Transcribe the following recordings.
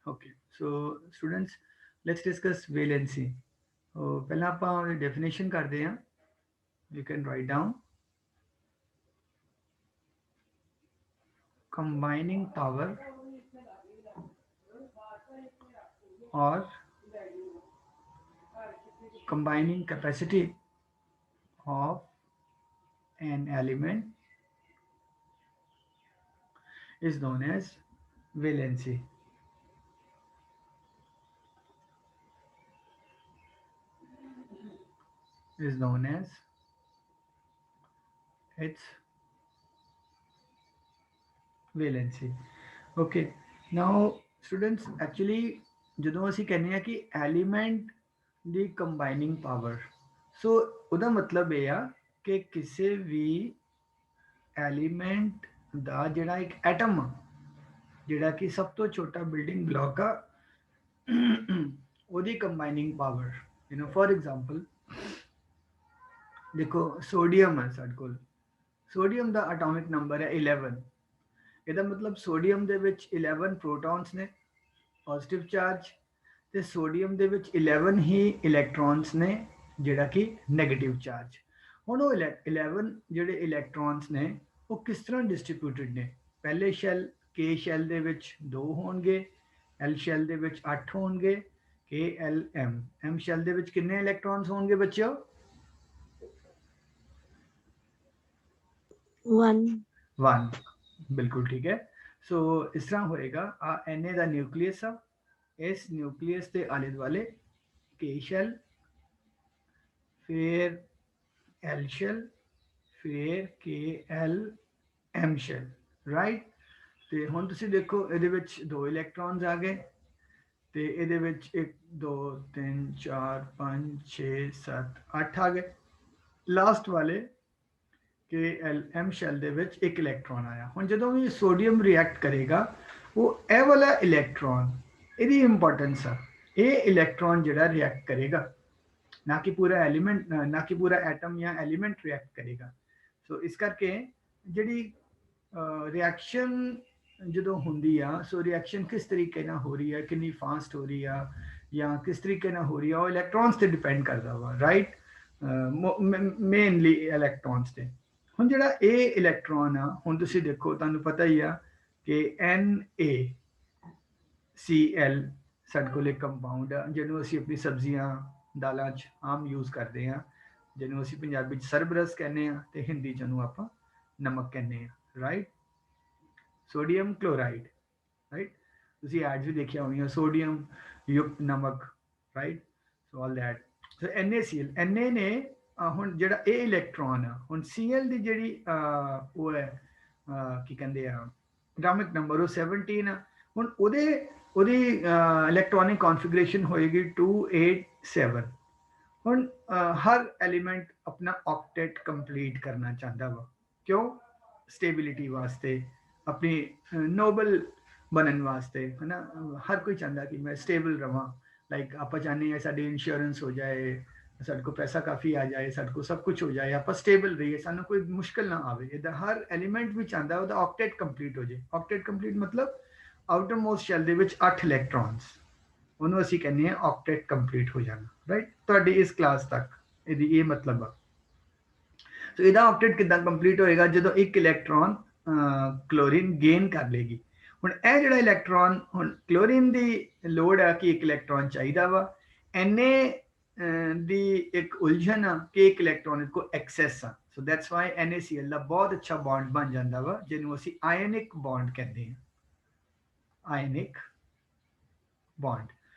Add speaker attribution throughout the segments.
Speaker 1: Okay, so students, let's discuss valency. ਪਹਿਲਾਂ ਆਪਾਂ definition ਕਰਦੇ ਹਾਂ. You can write down combining power or combining capacity of an element is known as valency. Is known as its valency. Okay, now students, actually ਜਦੋਂ ਅਸੀਂ ਕਹਿੰਦੇ ਆ ਕਿ element ਦੀ ਕੰਬਾਈਨਿੰਗ power, ਸੋ ਉਹਦਾ ਮਤਲਬ ਇਹ ਆ ਕਿ ਕਿਸੇ ਵੀ ਐਲੀਮੈਂਟ ਦਾ ਜਿਹੜਾ ਇੱਕ ਐਟਮ ਆ, ਜਿਹੜਾ ਕਿ ਸਭ ਤੋਂ ਛੋਟਾ ਬਿਲਡਿੰਗ ਬਲਾਕ ਆ, ਉਹਦੀ ਕੰਬਾਈਨਿੰਗ ਪਾਵਰ, ਫॉर एग्जांपल देखो सोडियम है ਸਾਡੇ ਕੋਲ, ਸੋਡੀਅਮ ਦਾ ਐਟੋਮਿਕ ਨੰਬਰ ਹੈ 11। ਇਹਦਾ ਮਤਲਬ ਸੋਡੀਅਮ ਦੇ ਵਿੱਚ 11 ਪ੍ਰੋਟੋਨਸ ਨੇ ਪੋਜ਼ਿਟਿਵ ਚਾਰਜ, ਤੇ ਸੋਡੀਅਮ ਦੇ ਵਿੱਚ 11 ਹੀ ਇਲੈਕਟ੍ਰੋਨਸ ਨੇ ਜਿਹੜਾ ਕਿ ਨੈਗੇਟਿਵ ਚਾਰਜ। ਹੁਣ ਉਹ 11 ਜਿਹੜੇ ਇਲੈਕਟ੍ਰੋਨਸ ਨੇ ਉਹ ਕਿਸ ਤਰ੍ਹਾਂ ਡਿਸਟ੍ਰੀਬਿਊਟਿਡ ਨੇ? ਪਹਿਲੇ ਸ਼ੈਲ ਕੇ ਸ਼ੈਲ ਦੇ ਵਿੱਚ 2 ਹੋਣਗੇ, ਐਲ ਸ਼ੈਲ ਦੇ ਵਿੱਚ 8 ਹੋਣਗੇ, ਕੇ ਐਲ ਐਮ, ਐਮ ਸ਼ੈਲ ਦੇ ਵਿੱਚ ਕਿੰਨੇ ਇਲੈਕਟ੍ਰੋਨਸ ਹੋਣਗੇ ਬੱਚਿਓ?
Speaker 2: 1
Speaker 1: 1, ਬਿਲਕੁਲ ਠੀਕ ਹੈ। ਸੋ ਇਸ ਤਰ੍ਹਾਂ ਹੋਏਗਾ, ਆ ਐਨ ਦਾ ਨਿਊਕਲੀਅਸ ਆ, ਇਸ ਨਿਊਕਲੀਅਸ ਦੇ ਆਲੇ ਦੁਆਲੇ ਕੇ ਸ਼ੈਲ, ਫਿਰ ਐਲ ਸ਼ੈਲ, ਫਿਰ ਕੇ ਐਲ ਐਮ ਸ਼ੈਲ, ਰਾਈਟ। ਤੇ ਹੁਣ ਤੁਸੀਂ ਦੇਖੋ ਇਹਦੇ ਵਿੱਚ 2 ਇਲੈਕਟ੍ਰੋਨਸ ਆ ਗਏ, ਤੇ ਇਹਦੇ ਵਿੱਚ 1 2 3 4 5 6 7 8 ਆ ਗਏ। ਲਾਸਟ ਵਾਲੇ ਕੇ ਐਲ ਐਮ ਸ਼ੈਲ ਦੇ ਵਿੱਚ 1 ਇਲੈਕਟ੍ਰੋਨ ਆਇਆ। ਹੁਣ ਜਦੋਂ ਵੀ ਸੋਡੀਅਮ ਰਿਐਕਟ ਕਰੇਗਾ, ਉਹ ਇਹ ਵਾਲਾ ਇਲੈਕਟ੍ਰੋਨ, ਇਹਦੀ ਇੰਪੋਰਟੈਂਸ ਆ, ਇਹ ਇਲੈਕਟ੍ਰੋਨ ਜਿਹੜਾ ਰਿਐਕਟ ਕਰੇਗਾ, ਨਾ ਕਿ ਪੂਰਾ ਐਲੀਮੈਂਟ, ਨਾ ਕਿ ਪੂਰਾ ਐਟਮ ਜਾਂ ਐਲੀਮੈਂਟ ਰਿਐਕਟ ਕਰੇਗਾ। ਸੋ ਇਸ ਕਰਕੇ ਜਿਹੜੀ ਰਿਐਕਸ਼ਨ ਜਦੋਂ ਹੁੰਦੀ ਆ, ਸੋ ਰਿਐਕਸ਼ਨ ਕਿਸ ਤਰੀਕੇ ਨਾਲ ਹੋ ਰਹੀ ਹੈ, ਕਿੰਨੀ ਫਾਸਟ ਹੋ ਰਹੀ ਆ, ਜਾਂ ਕਿਸ ਤਰੀਕੇ ਨਾਲ ਹੋ ਰਹੀ ਆ, ਉਹ ਇਲੈਕਟ੍ਰੋਨਸ ਤੇ ਡਿਪੈਂਡ ਕਰਦਾ ਵਾ, ਰਾਈਟ। ਮੇਨਲੀ ਇਲੈਕਟ੍ਰੋਨਸ ਤੇ। ਹੁਣ ਜਿਹੜਾ ਇਹ ਇਲੈਕਟ੍ਰੋਨ ਆ, ਹੁਣ ਤੁਸੀਂ ਦੇਖੋ, ਤੁਹਾਨੂੰ ਪਤਾ ਹੀ ਆ ਕਿ Na Cl ਸਾਡੇ ਕੋਲ ਇੱਕ ਕੰਪਾਊਂਡ ਆ, ਜਿਹਨੂੰ ਅਸੀਂ ਆਪਣੀ ਸਬਜ਼ੀਆਂ ਦਾਲਾਂ 'ਚ ਆਮ ਯੂਜ਼ ਕਰਦੇ ਹਾਂ, ਜਿਹਨੂੰ ਅਸੀਂ ਪੰਜਾਬੀ 'ਚ ਸਰਬਰਸ ਕਹਿੰਦੇ ਹਾਂ, ਤੇ ਹਿੰਦੀ 'ਚ ਉਹਨੂੰ ਆਪਾਂ ਨਮਕ ਕਹਿੰਦੇ ਹਾਂ, ਰਾਈਟ। Sodium chloride, right. ਤੁਸੀਂ ਐਡਸ ਵੀ ਦੇਖਿਆ ਹੋਣੀਆਂ, ਸੋਡੀਅਮ ਯੁਕਤ ਨਮਕ, right. So all that. So NaCl, Na ਨੇ ਹੁਣ ਜਿਹੜਾ ਇਹ ਇਲੈਕਟ੍ਰੋਨ ਆ, ਹੁਣ Cl ਦੀ ਜਿਹੜੀ ਉਹ ਹੈ, ਕੀ ਕਹਿੰਦੇ ਆ, ਐਟੋਮਿਕ ਨੰਬਰ ਉਹ 17 ਆ। ਹੁਣ ਉਹਦੀ ਇਲੈਕਟ੍ਰੋਨਿਕ ਕਨਫਿਗਰੇਸ਼ਨ ਹੋਏਗੀ 287। ਹੁਣ ਹਰ ਐਲੀਮੈਂਟ ਆਪਣਾ ਆਕਟੇਟ ਕੰਪਲੀਟ ਕਰਨਾ ਚਾਹੁੰਦਾ ਵਾ, ਕਿਉਂ? ਸਟੇਬਿਲਿਟੀ ਵਾਸਤੇ, ਆਪਣੀ ਨੋਬਲ ਬਣਨ ਵਾਸਤੇ, ਹੈ ਨਾ। ਹਰ ਕੋਈ ਚਾਹੁੰਦਾ ਕਿ ਮੈਂ ਸਟੇਬਲ ਰਵਾਂ, ਲਾਈਕ ਆਪਾਂ ਚਾਹੁੰਦੇ ਹਾਂ ਸਾਡੀ ਇੰਸ਼ੋਰੈਂਸ ਹੋ ਜਾਏ, ਸਾਡੇ ਕੋਲ ਪੈਸਾ ਕਾਫੀ ਆ ਜਾਏ, ਸਾਡੇ ਕੋਲ ਸਭ ਕੁਝ ਹੋ ਜਾਏ, ਆਪਾਂ ਸਟੇਬਲ ਰਹੀਏ, ਸਾਨੂੰ ਕੋਈ ਮੁਸ਼ਕਿਲ ਨਾ ਆਵੇ। ਇਹਦਾ ਹਰ ਐਲੀਮੈਂਟ ਵੀ ਚਾਹੁੰਦਾ ਉਹਦਾ ਆਕਟੇਟ ਕੰਪਲੀਟ ਹੋ ਜਾਏ। ਆਕਟੇਟ ਕੰਪਲੀਟ ਮਤਲਬ ਆਊਟਰ ਮੋਸਟ ਸ਼ੈਲ ਦੇ ਵਿੱਚ 8 ਇਲੈਕਟ੍ਰੋਨਸ, ਉਹਨੂੰ ਅਸੀਂ ਕਹਿੰਦੇ ਹਾਂ ਆਕਟੇਟ ਕੰਪਲੀਟ ਹੋ ਜਾਣਾ, ਰਾਈਟ। ਤੁਹਾਡੀ ਇਸ ਕਲਾਸ ਤੱਕ ਇਹਦੀ ਇਹ ਮਤਲਬ ਆ। ਸੋ ਇਹਦਾ ਆਕਟੇਟ ਕਿੱਦਾਂ ਕੰਪਲੀਟ ਹੋਏਗਾ? ਜਦੋਂ ਇੱਕ ਇਲੈਕਟ੍ਰੋਨ ਕਲੋਰੀਨ ਗੇਨ ਕਰ ਲੇਗੀ। ਹੁਣ ਇਹ ਜਿਹੜਾ ਇਲੈਕਟ੍ਰੋਨ, ਹੁਣ ਕਲੋਰੀਨ ਦੀ ਲੋੜ ਆ ਕਿ ਇੱਕ ਇਲੈਕਟ੍ਰੋਨ ਚਾਹੀਦਾ ਵਾ, ਦੀ ਇੱਕ ਉਲਝਣ ਆ ਕਿ ਇੱਕ ਇਲੈਕਟ੍ਰੋਨ ਕੋ ਐਕਸੈਸ ਆ। ਸੋ ਦੈਟਸ ਵਾਈ NaCl ਦਾ ਬਹੁਤ ਅੱਛਾ ਬੌਂਡ ਬਣ ਜਾਂਦਾ ਵਾ, ਜਿਹਨੂੰ ਅਸੀਂ ਆਇਨਿਕ ਬੌਂਡ ਕਹਿੰਦੇ ਹਾਂ, ਆਇਨਿਕ ਬੌਂਡ।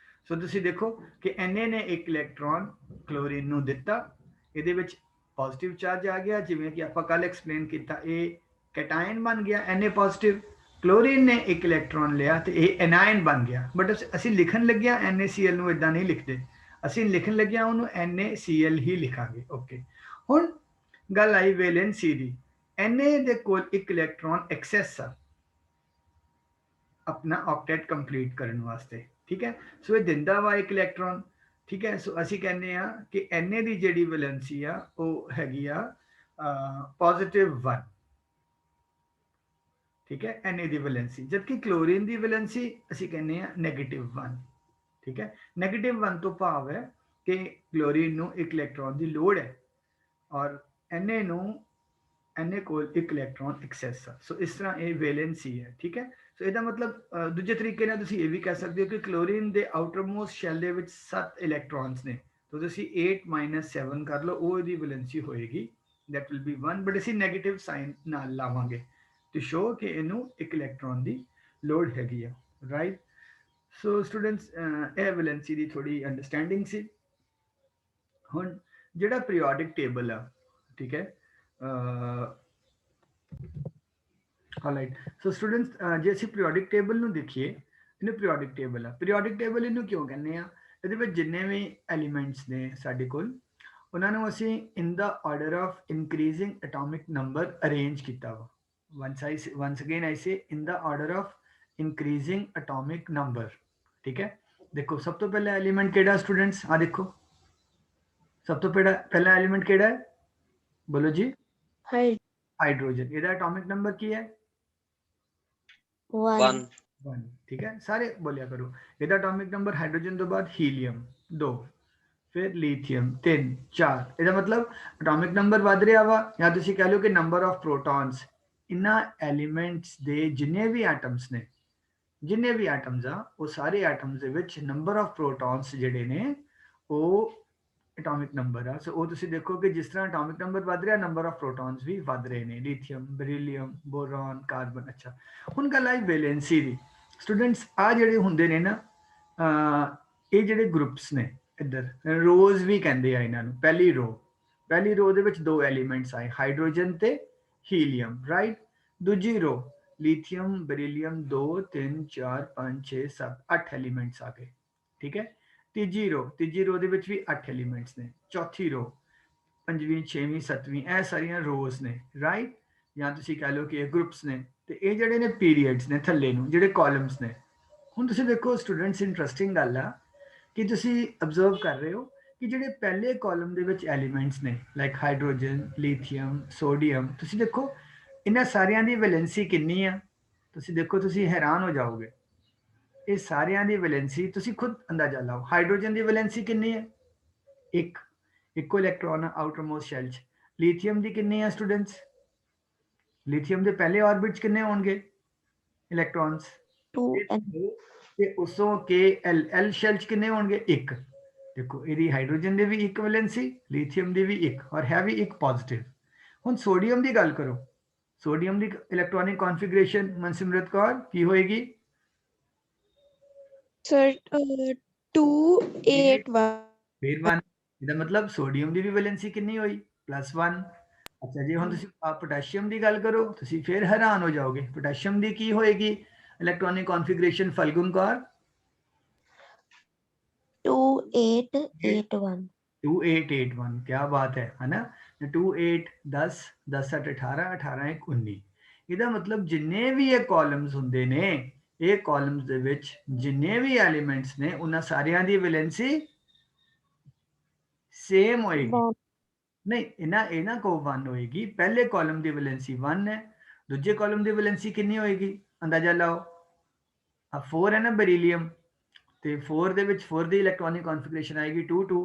Speaker 1: ਸੋ ਤੁਸੀਂ ਦੇਖੋ ਕਿ Na ਨੇ ਇੱਕ ਇਲੈਕਟ੍ਰੋਨ ਕਲੋਰੀਨ ਨੂੰ ਦਿੱਤਾ, ਇਹਦੇ ਵਿੱਚ ਪੋਜ਼ਿਟਿਵ ਚਾਰਜ ਆ ਗਿਆ, ਜਿਵੇਂ ਕਿ ਆਪਾਂ ਕੱਲ ਐਕਸਪਲੇਨ ਕੀਤਾ, ਇਹ ਕੈਟਾਇਨ ਬਣ ਗਿਆ Na ਪੋਜ਼ਿਟਿਵ। ਕਲੋਰੀਨ ਨੇ ਇੱਕ ਇਲੈਕਟ੍ਰੋਨ ਲਿਆ ਤੇ ਇਹ ਐਨਾਇਨ ਬਣ ਗਿਆ। ਬਟ ਅਸੀਂ ਲਿਖਣ ਲੱਗਿਆ NaCl ਨੂੰ ਇਦਾਂ ਨਹੀਂ ਲਿਖਦੇ, ਅਸੀਂ ਲਿਖਣ ਲੱਗਿਆ ਉਹਨੂੰ NaCl ਹੀ ਲਿਖਾਂਗੇ, ਓਕੇ। ਹੁਣ ਗੱਲ ਆਈ ਵੈਲੈਂਸੀ ਦੀ। Na ਦੇ ਕੋਲ ਇੱਕ ਇਲੈਕਟ੍ਰੋਨ ਐਕਸੈਸ ਆ ਆਪਣਾ ਆਕਟੇਟ ਕੰਪਲੀਟ ਕਰਨ ਵਾਸਤੇ, ਠੀਕ ਹੈ। ਸੋ ਇਹ ਦਿੰਦਾ ਵਾ ਇੱਕ ਇਲੈਕਟ੍ਰੋਨ, ਠੀਕ ਹੈ। ਸੋ ਅਸੀਂ ਕਹਿੰਦੇ ਆ ਕਿ Na ਦੀ ਜਿਹੜੀ ਵੈਲੈਂਸੀ ਆ ਉਹ ਹੈਗੀ ਆ +1, ठीक है, Na ਦੀ ਵੈਲੈਂਸੀ, ਜਦਕਿ ਕਲੋਰੀਨ ਦੀ ਵੈਲੈਂਸੀ ਅਸੀਂ ਕਹਿੰਦੇ ਆ -1, ਠੀਕ ਹੈ। -1 ਤੋਂ ਭਾਵ ਹੈ ਕਿ ਕਲੋਰੀਨ ਨੂੰ ਇੱਕ ਇਲੈਕਟ੍ਰੋਨ ਦੀ ਲੋੜ ਹੈ ਔਰ Na ਨੂੰ Na ਕੋਲ ਇੱਕ ਇਲੈਕਟ੍ਰੋਨ ਐਕਸੈਸ ਆ। ਸੋ ਇਸ ਤਰ੍ਹਾਂ ਇਹ ਵੈਲੈਂਸੀ ਹੈ, ਠੀਕ ਹੈ। ਸੋ ਇਹਦਾ ਮਤਲਬ ਦੂਜੇ ਤਰੀਕੇ ਨਾਲ ਤੁਸੀਂ ਇਹ ਵੀ ਕਹਿ ਸਕਦੇ ਹੋ ਕਿ ਕਲੋਰੀਨ ਦੇ ਆਊਟਰਮੋਸਟ ਸ਼ੈਲ ਦੇ ਵਿੱਚ 7 ਇਲੈਕਟ੍ਰੋਨਸ ਨੇ, तो ਤੁਸੀਂ 8 - 7 ਕਰ ਲਓ, ਉਹ ਇਹਦੀ ਵੈਲੈਂਸੀ ਹੋਏਗੀ, that will be 1, ਬਟ ਅਸੀਂ ਨੈਗੇਟਿਵ ਸਾਈਨ ਨਾਲ ਲਾਵਾਂਗੇ to show ਕਿ ਇਹਨੂੰ ਇੱਕ ਇਲੈਕਟ੍ਰੋਨ ਦੀ ਲੋੜ ਹੈਗੀ ਆ, ਰਾਈਟ। ਸੋ ਸਟੂਡੈਂਟਸ ਇਹ ਵੈਲੈਂਸੀ ਦੀ ਥੋੜੀ ਅੰਡਰਸਟੈਂਡਿੰਗ ਸੀ। ਹੁਣ ਜਿਹੜਾ ਪੀਰੀਓਡਿਕ ਟੇਬਲ ਆ, ਠੀਕ ਹੈ, ਆਲਰਾਈਟ। ਸੋ ਸਟੂਡੈਂਟਸ ਜੇ ਅਸੀਂ ਪੀਰੀਓਡਿਕ ਟੇਬਲ ਨੂੰ ਦੇਖੀਏ, ਇਹਨੂੰ ਪੀਰੀਓਡਿਕ ਟੇਬਲ ਆ, ਪੀਰੀਓਡਿਕ ਟੇਬਲ ਇਹਨੂੰ ਕਿਉਂ ਕਹਿੰਦੇ ਆ? ਇਹਦੇ ਵਿੱਚ ਜਿੰਨੇ ਵੀ ਐਲੀਮੈਂਟਸ ਨੇ ਸਾਡੇ ਕੋਲ, ਉਹਨਾਂ ਨੂੰ ਅਸੀਂ in the order of increasing atomic number arrange ਕੀਤਾ ਵਾ। once again I say in the order of increasing atomic number, ठीक है। देखो सब तो पहला एलिमेंट केड़ा स्टूडेंट्स, आ देखो सब तो पहला एलिमेंट केड़ा है, बोलो जी? हाइड्रोजन। ਇਹਦਾ एटॉमिक नंबर ਕੀ ਹੈ? 1, ठीक है, सारे बोलिया करो। ਇਹਦਾ एटॉमिक नंबर हाइड्रोजन ਤੋਂ ਬਾਅਦ ਹੀਲੀਅਮ 2, ਫਿਰ ਲੀਥੀਅਮ 3 4। ਇਹਦਾ ਮਤਲਬ ਐਟੋਮਿਕ ਨੰਬਰ ਵੱਧ ਰਿਹਾ ਵਾ, ਜਾਂ ਤੁਸੀਂ ਕਹਿ ਲਓ ਕਿ ਨੰਬਰ ਆਫ ਪ੍ਰੋਟੋਨਸ ਇਹਨਾਂ ਐਲੀਮੈਂਟਸ ਦੇ ਜਿੰਨੇ ਵੀ ਐਟਮਸ ਨੇ, ਜਿੰਨੇ ਵੀ ਐਟਮਸ ਆ, ਉਹ ਸਾਰੇ ਐਟਮਸ ਦੇ ਵਿੱਚ ਨੰਬਰ ਆਫ ਪ੍ਰੋਟੋਨਸ ਜਿਹੜੇ ਨੇ ਉਹ ਐਟੋਮਿਕ ਨੰਬਰ ਆ। ਸੋ ਉਹ ਤੁਸੀਂ ਦੇਖੋ ਕਿ ਜਿਸ ਤਰ੍ਹਾਂ ਐਟੋਮਿਕ ਨੰਬਰ ਵੱਧ ਰਿਹਾ, ਨੰਬਰ ਆਫ ਪ੍ਰੋਟੋਨਸ ਵੀ ਵੱਧ ਰਹੇ ਨੇ, ਲਿਥੀਅਮ, ਬਰੀਲੀਅਮ, ਬੋਰੋਨ, ਕਾਰਬਨ। ਅੱਛਾ, ਹੁਣ ਗੱਲ ਆਈ ਵੈਲੈਂਸੀ ਦੀ। ਸਟੂਡੈਂਟਸ ਆ ਜਿਹੜੇ ਹੁੰਦੇ ਨੇ ਨਾ, ਇਹ ਜਿਹੜੇ ਗਰੁੱਪਸ ਨੇ, ਇੱਧਰ ਰੋਜ਼ ਵੀ ਕਹਿੰਦੇ ਆ ਇਹਨਾਂ ਨੂੰ। ਪਹਿਲੀ ਰੋ ਦੇ ਵਿੱਚ 2 ਐਲੀਮੈਂਟਸ ਆਏ, ਹਾਈਡਰੋਜਨ ਤੇ ਹੀਲੀਅਮ, ਰਾਈਟ। ਦੂਜੀ ਰੋ लिथियम, बेरिलियम 2 3 4 5 6 7 8 एलिमेंट्स आ गए, ठीक है। तीजी रो ਦੇ ਵਿੱਚ ਵੀ 8 ਐਲੀਮੈਂਟਸ ਨੇ। ਚੌਥੀ ਰੋ, 5ਵੀਂ 6ਵੀਂ 7ਵੀਂ, ਇਹ ਸਾਰੀਆਂ ਰੋਜ਼ ਨੇ, ਰਾਈਟ। ਜਾਂ ਤੁਸੀਂ ਕਹ ਲਓ ਕਿ ਇਹ ਗਰੁੱਪਸ ਨੇ। ਤੇ ਇਹ ਜਿਹੜੇ ਨੇ ਪੀਰੀਅਡਸ ਨੇ ਥੱਲੇ ਨੂੰ, ਜਿਹੜੇ ਕਾਲਮਸ ਨੇ। ਹੁਣ ਤੁਸੀਂ ਦੇਖੋ ਸਟੂਡੈਂਟਸ, ਇੰਟਰਸਟਿੰਗ ਗੱਲ ਆ ਕਿ ਤੁਸੀਂ ਅਬਜ਼ਰਵ ਕਰ ਰਹੇ ਹੋ ਕਿ ਜਿਹੜੇ ਪਹਿਲੇ ਕਾਲਮ ਦੇ ਵਿੱਚ ਐਲੀਮੈਂਟਸ ਨੇ, ਲਾਈਕ ਹਾਈਡਰੋਜਨ, ਲਿਥੀਅਮ, ਸੋਡੀਅਮ, ਤੁਸੀਂ ਦੇਖੋ ਇਹਨਾਂ ਸਾਰਿਆਂ ਦੀ ਵੈਲੈਂਸੀ ਕਿੰਨੀ ਆ? ਤੁਸੀਂ ਦੇਖੋ, ਤੁਸੀਂ ਹੈਰਾਨ ਹੋ ਜਾਓਗੇ। ਇਹ ਸਾਰਿਆਂ ਦੀ ਵੈਲੈਂਸੀ ਤੁਸੀਂ ਖੁਦ ਅੰਦਾਜ਼ਾ ਲਾਓ। ਹਾਈਡਰੋਜਨ ਦੀ ਵੈਲੈਂਸੀ ਕਿੰਨੀ ਹੈ? 1, ਇੱਕੋ ਇਲੈਕਟ੍ਰੋਨ ਆ ਆਊਟਰਮੋਸਟ ਸ਼ੈਲ 'ਚ। ਲਿਥੀਅਮ ਦੀ ਕਿੰਨੀ ਹੈ ਸਟੂਡੈਂਟਸ? ਲਿਥੀਅਮ ਦੇ ਪਹਿਲੇ ਆਰਬਿਟ 'ਚ ਕਿੰਨੇ ਹੋਣਗੇ ਇਲੈਕਟ੍ਰੋਨਸ? 2, ਤੇ ਉਸੋਂ KL ਸ਼ੈਲ 'ਚ ਕਿੰਨੇ ਹੋਣਗੇ? 1। ਦੇਖੋ, ਇਹਦੀ ਹਾਈਡਰੋਜਨ ਦੇ ਵੀ 1 ਵੈਲੈਂਸੀ, ਲਿਥੀਅਮ ਦੀ ਵੀ 1, ਔਰ ਹੈ ਵੀ 1 ਪੋਜ਼ਿਟਿਵ। ਹੁਣ ਸੋਡੀਅਮ ਦੀ ਗੱਲ ਕਰੋ। सोडियम की इलेक्ट्रॉनिक कॉन्फ़िगरेशन मनसिमरत कौर की होएगी?
Speaker 2: सर 281
Speaker 1: फिर 1, ਇਹਦਾ ਮਤਲਬ ਸੋਡੀਅਮ ਦੀ ਵੀ ਵੈਲੈਂਸੀ ਕਿੰਨੀ ਹੋਈ? +1। ਅੱਛਾ ਜੀ, ਹੁਣ ਤੁਸੀਂ ਪੋਟਾਸ਼ੀਅਮ ਦੀ ਗੱਲ ਕਰੋ, ਤੁਸੀਂ ਫਿਰ ਹੈਰਾਨ ਹੋ ਜਾਓਗੇ। ਪੋਟਾਸ਼ੀਅਮ ਦੀ ਕੀ ਹੋਏਗੀ ਇਲੈਕਟ੍ਰॉनिक कॉन्फ़िगरेशन ਫਲਗੁਨ ਕੌਰ?
Speaker 2: 2881
Speaker 1: 2881, क्या बात है ना। 2 8 10 10 8 18 18 1 19। ਇਹਦਾ ਮਤਲਬ ਜਿੰਨੇ ਵੀ ਇਹ ਕਾਲਮਸ ਹੁੰਦੇ ਨੇ, ਇਹ ਕਾਲਮਸ ਦੇ ਵਿੱਚ ਜਿੰਨੇ ਵੀ ਐਲੀਮੈਂਟਸ ਨੇ, ਉਹਨਾਂ ਸਾਰਿਆਂ ਦੀ ਵੈਲੈਂਸੀ ਸੇਮ ਹੋਏਗੀ। ਨਹੀਂ, ਇਹਨਾਂ ਕੋ 1 ਹੋਏਗੀ। ਪਹਿਲੇ ਕਾਲਮ ਦੀ ਵੈਲੈਂਸੀ 1 ਹੈ, ਦੂਜੇ ਕਾਲਮ ਦੀ ਵੈਲੈਂਸੀ ਕਿੰਨੀ ਹੋਏਗੀ? ਅੰਦਾਜ਼ਾ ਲਾਓ। ਆ 4 ਹੈ ਨਾ ਬਰੀਲੀਅਮ, ਤੇ 4 ਦੇ ਵਿੱਚ 4 ਦੀ ਇਲੈਕਟ੍ਰॉनिक ਕॉन्फ़िगरेशन ਆਏਗੀ 2 2,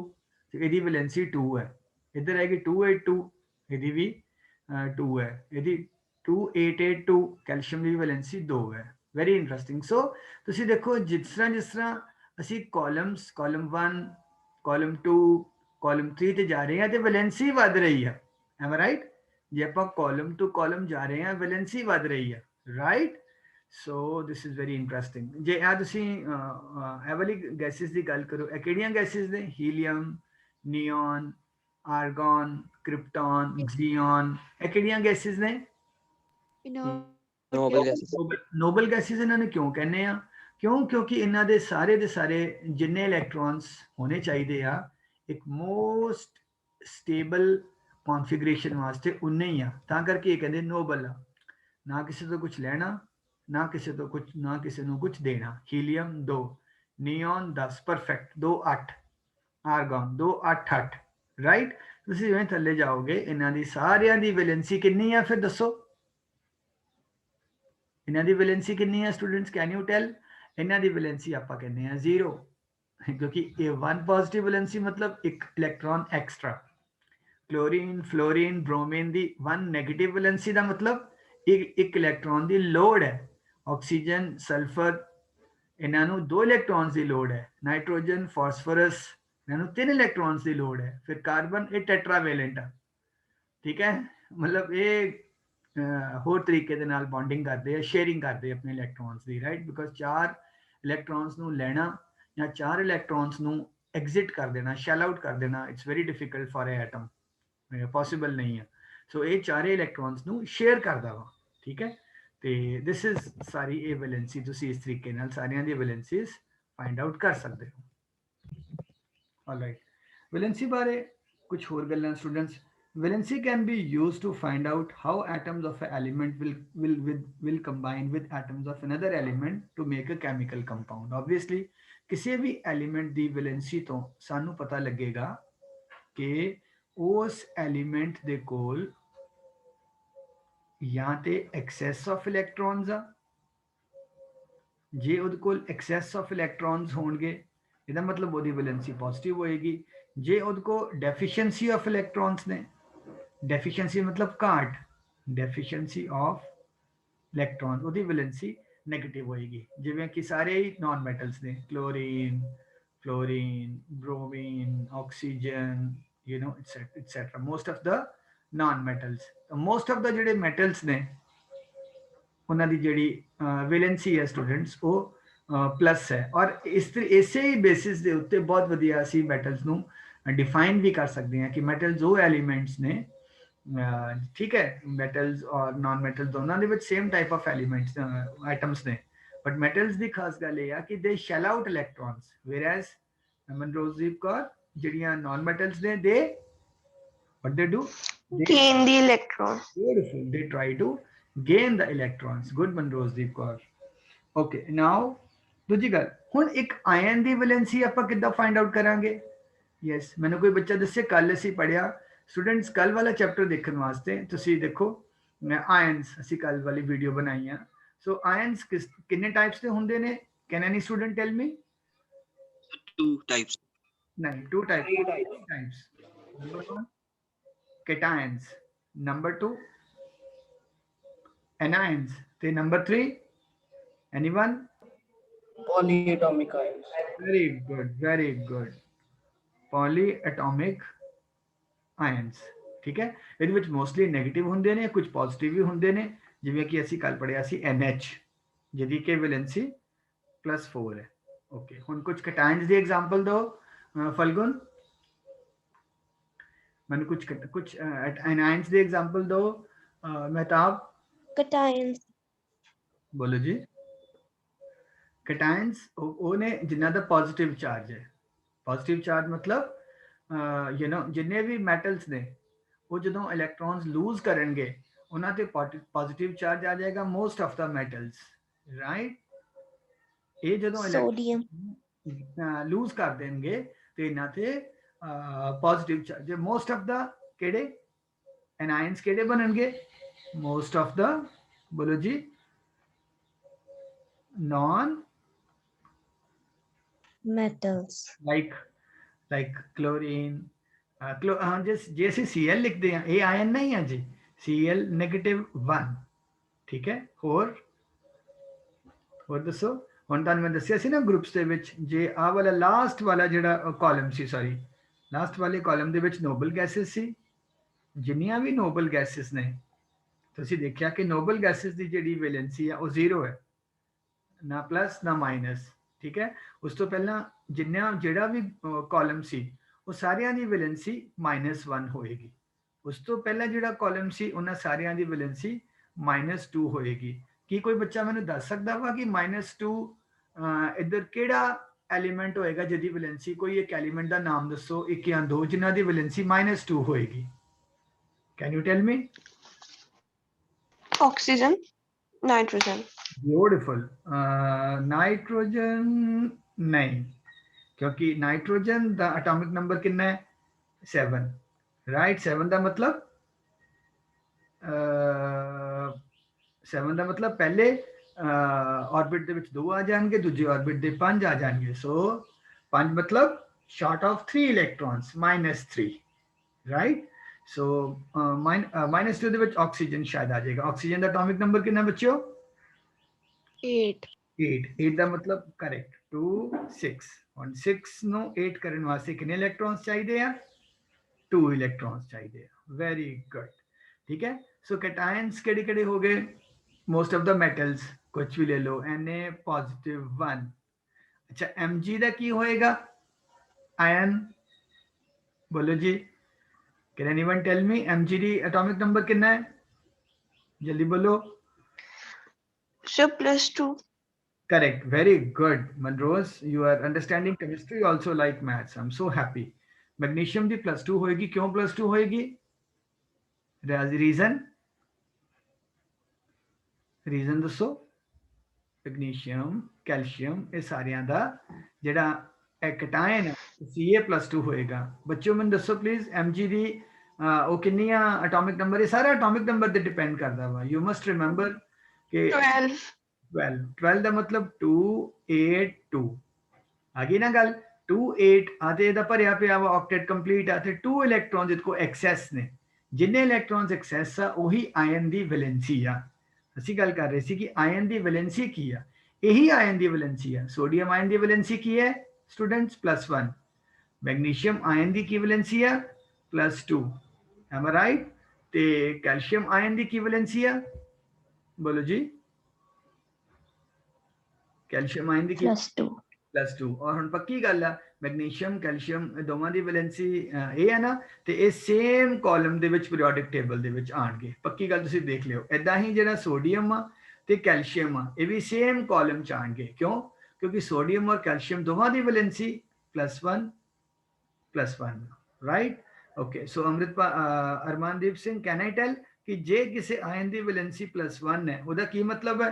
Speaker 1: ਤੇ ਇਹਦੀ ਵੈਲੈਂਸੀ 2 ਹੈ। ਇੱਧਰ ਆਏਗੀ 282, ਇਹਦੀ ਵੀ 2 ਹੈ। ਇਹਦੀ 2882, ਕੈਲਸ਼ੀਅਮ ਦੀ ਵੈਲੈਂਸੀ 2 ਹੈ। Very interesting. ਸੋ ਤੁਸੀਂ ਦੇਖੋ, ਜਿਸ ਤਰ੍ਹਾਂ ਅਸੀਂ ਕਾਲਮ 1, ਕਾਲਮ 2, ਕਾਲਮ 3 ਤੇ ਜਾ ਰਹੇ ਹਾਂ ਤੇ ਵੈਲੈਂਸੀ ਵੱਧ ਰਹੀ ਹੈ। M right? ਜੇ ਆਪਾਂ ਕਾਲਮ ਟੂ ਕਾਲਮ ਜਾ ਰਹੇ ਹਾਂ, ਵੈਲੈਂਸੀ ਵੱਧ ਰਹੀ ਹੈ, right. So this is very interesting. ਜੇ ਆ ਤੁਸੀਂ ਇਹ ਵਾਲੀ ਗੈਸਿਸ ਦੀ ਗੱਲ ਕਰੋ, ਇਹ ਕਿਹੜੀਆਂ ਗੈਸਿਸ ਨੇ? Helium, neon, argon, krypton, xenon. ਇਹ ਕਿਹੜੀਆਂ ਗੈਸਿਸ ਨੇ? Noble gases. ਇਹਨਾਂ ਨੂੰ ਕਿਉਂ ਕਹਿੰਦੇ ਆ? ਕਿਉਂਕਿ ਇਹਨਾਂ ਦੇ ਸਾਰੇ ਜਿੰਨੇ ਇਲੈਕਟ੍ਰੋਨਸ ਹੋਣੇ ਚਾਹੀਦੇ ਆ ਇੱਕ ਮੋਸਟ ਸਟੇਬਲ ਕॉन्फ़िगरेशन ਵਾਸਤੇ ਉਨੇ ਹੀ ਆ, ਤਾਂ ਕਰਕੇ ਇਹ ਕਹਿੰਦੇ ਨੋਬਲ ਆ। ਨਾ ਕਿਸੇ ਤੋਂ ਕੁਝ ਲੈਣਾ, ਨਾ ਕਿਸੇ ਨੂੰ ਕੁਝ ਦੇਣਾ। Helium 2, neon 10, perfect 2 8, organ 2 8 8, right. ਤੁਸੀਂ ਜਿਵੇਂ ਥੱਲੇ ਜਾਓਗੇ, ਇਹਨਾਂ ਦੀ ਸਾਰਿਆਂ ਦੀ ਵੈਲੈਂਸੀ ਕਿੰਨੀ ਆ ਫਿਰ ਦੱਸੋ? इन्हां दी वैलेंसी कितनी है स्टूडेंट्स, कैन यू टेल? इन्हां दी वैलेंसी आपां कहने हैं 0, क्योंकि ये 1 पॉजिटिव वैलेंसी मतलब एक electron extra. Chlorine, fluorine, bromine दी 1 नेगेटिव वैलेंसी का मतलब एक इलेक्ट्रॉन की लोड है। ऑक्सीजन, सल्फर, इन्हों 2 इलेक्ट्रॉन्स की लोड है। नाइट्रोजन, फॉस्फोरस, इन्हों 3 इलेक्ट्रॉन्स की लोड है। फिर कार्बन ये टेट्रावेलेंट है, ठीक है, मतलब ये होर तरीके दे नाल बॉन्डिंग करते हैं, शेयरिंग करते हैं अपने इलेक्ट्रॉन्स की, राइट, बिकॉज 4 इलेक्ट्रॉन्स नू लेना या 4 इलेक्ट्रॉन्स नू एग्जिट कर देना, शैल आउट कर देना, it's very difficult for a atom, possible नहीं है। सो ये 4 इलेक्ट्रॉन्स नू शेयर करदा वा, ठीक है। तो दिस इज सारी ये वैलेंसी तुसी इस तरीके नाल सारियां दी वैलेंसीज फाइंड आउट कर सकते हो। ऑलराइट, वैलेंसी बारे कुछ होर गल्लां students. Valency can be used to find out how atoms of an element will combine with atoms of another element to make a chemical compound. Obviously, किसी भी element ਦੀ valency ਤੋਂ ਸਾਨੂੰ ਪਤਾ ਲੱਗੇਗਾ ਕਿ ਉਸ element ਦੇ ਕੋਲ ਜਾਂ ਤੇ excess of electrons ਆ, ਜੇ ਉਹਦੇ ਕੋਲ excess of electrons ਹੋਣਗੇ ਇਹਦਾ ਮਤਲਬ ਉਹਦੀ valency positive ਹੋਏਗੀ। ਜੇ ਉਹਦੇ ਕੋਲ deficiency of electrons ਨੇ, डेफिशिएंसी मतलब घाट, डेफिशिएंसी ऑफ इलेक्ट्रॉन, ਉਹਦੀ वैलेंसी नेगेटिव होएगी। जिवें कि सारे ही नॉन मेटल्स ने, chlorine, fluorine, bromine, oxygen, you know etcetera, most of the non metals. Most of the ਜਿਹੜੇ मेटल्स ने ਉਹਨਾਂ ਦੀ ਜਿਹੜੀ वैलेंसी है स्टूडेंट्स ਉਹ प्लस है। और ਇਸੇ ਹੀ बेसिस ਦੇ ਉੱਤੇ ਬਹੁਤ ਵਧੀਆ ਅਸੀਂ ਮੈਟਲਸ ਨੂੰ डिफाइन भी कर सकते हैं कि मेटल्स वो एलिमेंट्स ने, ठीक है, मेटल्स और नॉन मेटल्स दोनों ਦੇ ਵਿੱਚ same type of elements items ने, बट मेटल्स ਦੀ ਖਾਸ ਗੱਲ ਇਹ ਆ ਕਿ ਦੇ ਸ਼ੈਲ ਆਊਟ ਇਲੈਕਟ੍ਰॉन्स, whereas ਮਨਰੋਜ਼ਦੀਪ ਕੌਰ ਜਿਹੜੀਆਂ ਨॉन मेटल्स ਨੇ ਦੇ what they do, they
Speaker 2: gain the electron.
Speaker 1: beautiful, they try to gain the electrons. good ਮਨਰੋਜ਼ਦੀਪ Kaur. okay, now ਦੂਜੀ ਗੱਲ, ਹੁਣ ਇੱਕ ਆਇਨ ਦੀ ਵੈਲੈਂਸੀ ਆਪਾਂ ਕਿੱਦਾਂ ਫਾਈਂਡ ਆਊਟ ਕਰਾਂਗੇ? ਯੈਸ, ਮੈਨੂੰ ਕੋਈ ਬੱਚਾ ਦੱਸੇ, ਕੱਲ ਅਸੀਂ ਪੜਿਆ स्टूडेंट्स, कल वाला चैप्टर देखने वास्ते तुसी देखो, मैं आयंस असी कल वाली वीडियो बनाई है। सो आयंस कितने टाइप्स के होंगे ने? Can any student tell me?
Speaker 3: 2 types.
Speaker 1: नहीं, 2 types. Number 1 cations, number 2 anions, ते number 3 anyone?
Speaker 4: polyatomic ions.
Speaker 1: Very good, polyatomic ions, ठीक है। ਇਹਦੇ ਵਿੱਚ ਮੋਸਟਲੀ 네ਗੇਟਿਵ ਹੁੰਦੇ ਨੇ, ਕੁਝ ਪੋਜ਼ਿਟਿਵ ਵੀ ਹੁੰਦੇ ਨੇ, ਜਿਵੇਂ ਕਿ ਅਸੀਂ ਕੱਲ ਪੜਿਆ ਸੀ NH, ਜਿਹਦੀ ਕਿ ਵੈਲੈਂਸੀ +4 ਹੈ। ਓਕੇ, ਹੁਣ ਕੁਝ ਕਟਾਇਨਸ ਦੀ ਐਗਜ਼ਾਮਪਲ ਦਿਓ ਫਲਗੁਨ, ਮੈਨੂੰ ਕੁਝ ਐਨਾਇਨਸ ਦੀ ਐਗਜ਼ਾਮਪਲ ਦਿਓ ਮਹਿਤਾਬ।
Speaker 2: Cations.
Speaker 1: ਬੋਲੋ ਜੀ। ਕਟਾਇਨਸ ਉਹ ਨੇ ਜਿਨ੍ਹਾਂ ਦਾ ਪੋਜ਼ਿਟਿਵ ਚਾਰਜ ਹੈ। ਪੋਜ਼ਿਟਿਵ ਚਾਰਜ ਮਤਲਬ ਯੂ نو ਜਿੰਨੇ ਵੀ ਮੈਟਲਸ ਨੇ ਉਹ ਜਦੋਂ ਇਲੈਕਟ੍ਰॉन्स ਲੂਜ਼ ਕਰਨਗੇ ਉਹਨਾਂ ਤੇ ਪੋਜ਼ਿਟਿਵ ਚਾਰਜ ਆ ਜਾਏਗਾ, most of the metals, right. ਇਹ ਜਦੋਂ
Speaker 2: Sodium.
Speaker 1: ਲੂਜ਼ ਕਰ ਦੇਣਗੇ ਤੇ ਇਹਨਾਂ ਤੇ ਪੋਜ਼ਿਟਿਵ ਚਾਰਜ, ਮੋਸਟ ਆਫ ਦਾ ਕਿਹੜੇ ਐਨਾਇਨਸ ਕਿਹੜੇ ਬਣਨਗੇ? ਮੋਸਟ ਆਫ ਦਾ, ਬੋਲੋ ਜੀ, नॉन
Speaker 2: Metals.
Speaker 1: like chlorine, जैसे Cl लिखते हैं, ये आयन नहीं है जी, Cl -1, ठीक है। और दसो, ਹੁਣ ਤੁਹਾਨੂੰ ਮੈਂ ਦੱਸਿਆ ਸੀ ਨਾ ਗਰੁੱਪਸ ਦੇ ਵਿੱਚ, ਜੇ ਆਹ ਵਾਲਾ ਲਾਸਟ ਵਾਲਾ ਜਿਹੜਾ ਕਾਲਮ ਸੀ, ਸੌਰੀ ਲਾਸਟ ਵਾਲੇ ਕਾਲਮ ਦੇ ਵਿੱਚ ਨੋਬਲ ਗੈਸਸ ਸੀ, ਜਿੰਨੀਆਂ ਵੀ ਨੋਬਲ ਗੈਸਸ ਨੇ ਤੁਸੀਂ ਦੇਖਿਆ ਕਿ ਨੋਬਲ ਗੈਸਸ ਦੀ ਜਿਹੜੀ ਵੈਲੈਂਸੀ ਆ ਉਹ 0 ਹੈ, ਨਾ ਪਲੱਸ ਨਾ ਮਾਈਨਸ, ਠੀਕ ਹੈ। ਉਸ ਤੋਂ ਪਹਿਲਾਂ ਜਿਹੜਾ ਵੀ ਕਾਲਮ ਸੀ ਉਹ ਸਾਰਿਆਂ ਦੀ ਵੈਲੈਂਸੀ -1 ਹੋਏਗੀ। ਉਸ ਤੋਂ ਪਹਿਲਾਂ ਜਿਹੜਾ ਕਾਲਮ ਸੀ ਉਹਨਾਂ ਸਾਰਿਆਂ ਦੀ ਵੈਲੈਂਸੀ -2 ਹੋਏਗੀ। ਕੀ ਕੋਈ ਬੱਚਾ ਮੈਨੂੰ ਦੱਸ ਸਕਦਾ ਵਾ ਕਿ -2 ਇੱਧਰ ਕਿਹੜਾ ਐਲੀਮੈਂਟ ਹੋਏਗਾ ਜਿਹਦੀ ਵੈਲੈਂਸੀ, ਕੋਈ ਇੱਕ ਐਲੀਮੈਂਟ ਦਾ ਨਾਮ ਦੱਸੋ, ਇੱਕ ਜਾਂ ਦੋ ਜਿਨ੍ਹਾਂ ਦੀ ਵੈਲੈਂਸੀ -2 ਹੋਏਗੀ? Can you tell me?
Speaker 2: Oxygen. Nitrogen.
Speaker 1: Beautiful. Nitrogen नहीं, क्योंकि नाइट्रोजन दा एटॉमिक नंबर कितना है? 7, राइट। 7 दा मतलब 7 दा मतलब पहले ऑर्बिट ਦੇ ਵਿੱਚ 2 ਆ ਜਾਣਗੇ, ਦੂਜੇ ऑर्बिट ਦੇ 5 ਆ ਜਾਣਗੇ। ਸੋ 5 मतलब short of 3 electrons, -3, right? So -2 ਦੇ ਵਿੱਚ ਆਕਸੀਜਨ ਸ਼ਾਇਦ ਆ ਜਾਏਗਾ। ਆਕਸੀਜਨ ਦਾ ਐਟॉमिक ਨੰਬਰ ਕਿੰਨਾ ਬੱਚਿਓ?
Speaker 2: 8.
Speaker 1: 8 ਦਾ मतलब करेक्ट 2 6 ਹੁਣ 6 ਨੂੰ 8 ਕਰਨ ਵਾਸਤੇ ਕਿੰਨੇ ਇਲੈਕਟ੍ਰॉन्स ਚਾਹੀਦੇ ਆ? 2 ਇਲੈਕਟ੍रॉन्स ਚਾਹੀਦੇ ਆ। ਵੈਰੀ ਗੁੱਡ, ਠੀਕ ਹੈ। ਸੋ ਕੈਟਾਇਨਸ ਕਿਹੜੇ ਕਿਹੜੇ ਹੋ ਗਏ? मोस्ट ऑफ द मेटल्स, कुछ भी ले लो, Na+1। अच्छा Mg ਦਾ ਕੀ ਹੋਏਗਾ? आयन, बोलो जी, can anyone tell me Mg ਦੀ एटॉमिक नंबर कितना है? जल्दी बोलो।
Speaker 2: So +2.
Speaker 1: Correct, very good Manrose, you are understanding chemistry also like maths, I'm so happy। Magnesium ਦੀ +2 होएगी, क्यों +2 होएगी? रीजन रीजन दसो। मैग्नीशियम कैल्शियम ये सारियां दा जेड़ा कैटायन है Ca+2 होएगा। बच्चों मैंने दसो प्लीज Mg दी वो किन्नियां एटॉमिक नंबर? ये सारा एटॉमिक नंबर ते डिपेंड करदा वा। यू मस्ट रिमेंबर कि
Speaker 2: 12.
Speaker 1: 12 ਦਾ मतलब 2 8 2 ਆ ਗਈ ਨਾ ਗੱਲ। 2 8 ਆਤੇ ਇਹਦਾ ਭਰਿਆ ਪਿਆ ਵਾ ਆਕਟੇਟ ਕੰਪਲੀਟ ਆ ਤੇ 2 ਇਲੈਕਟ੍ਰੋਨਸ ਇਹਦੇ ਕੋ ਐਕਸੈਸ ਨੇ। ਜਿੰਨੇ ਇਲੈਕਟ੍ਰੋਨਸ ਐਕਸੈਸ ਆ ਉਹੀ ਆਇਨ ਦੀ ਵੈਲੈਂਸੀ ਆ। ਅਸੀਂ ਗੱਲ ਕਰ ਰਹੇ ਸੀ ਕਿ ਆਇਨ ਦੀ ਵੈਲੈਂਸੀ ਕੀ ਆ, ਇਹੀ ਆਇਨ ਦੀ ਵੈਲੈਂਸੀ ਆ। ਸੋਡੀਅਮ ਆਇਨ ਦੀ ਵੈਲੈਂਸੀ ਕੀ ਹੈ ਸਟੂਡੈਂਟਸ? +1। ਮੈਗਨੀਸ਼ੀਅਮ ਆਇਨ ਦੀ ਕੀ ਵੈਲੈਂਸੀ ਆ? +2। M I right? ਤੇ ਕੈਲਸ਼ੀਅਮ ਆਇਨ ਦੀ ਕੀ ਵੈਲੈਂਸੀ ਆ? ਬੋਲੋ ਜੀ। कैल्शियम आयन की
Speaker 2: +2.
Speaker 1: +2। और हम पक्की गल है मैग्नीशियम कैल्शियम दोवां दी वैलेंसी ये है ना, ते ये सेम कॉलम दे विच पीरियोडिक टेबल दे विच आणगे। पक्की गल तुसीं देख लियो। इदां ही जिहड़ा सोडियम आ ते कैल्शियम आ ये भी सेम कॉलम च आणगे। क्यों? क्योंकि सोडियम और कैल्शियम दोवां दी valency +1 +1, right? Okay, so Armandeep Singh, can I tell कि जे किसी आयन दी वैलेंसी +1 है ओदा की मतलब है?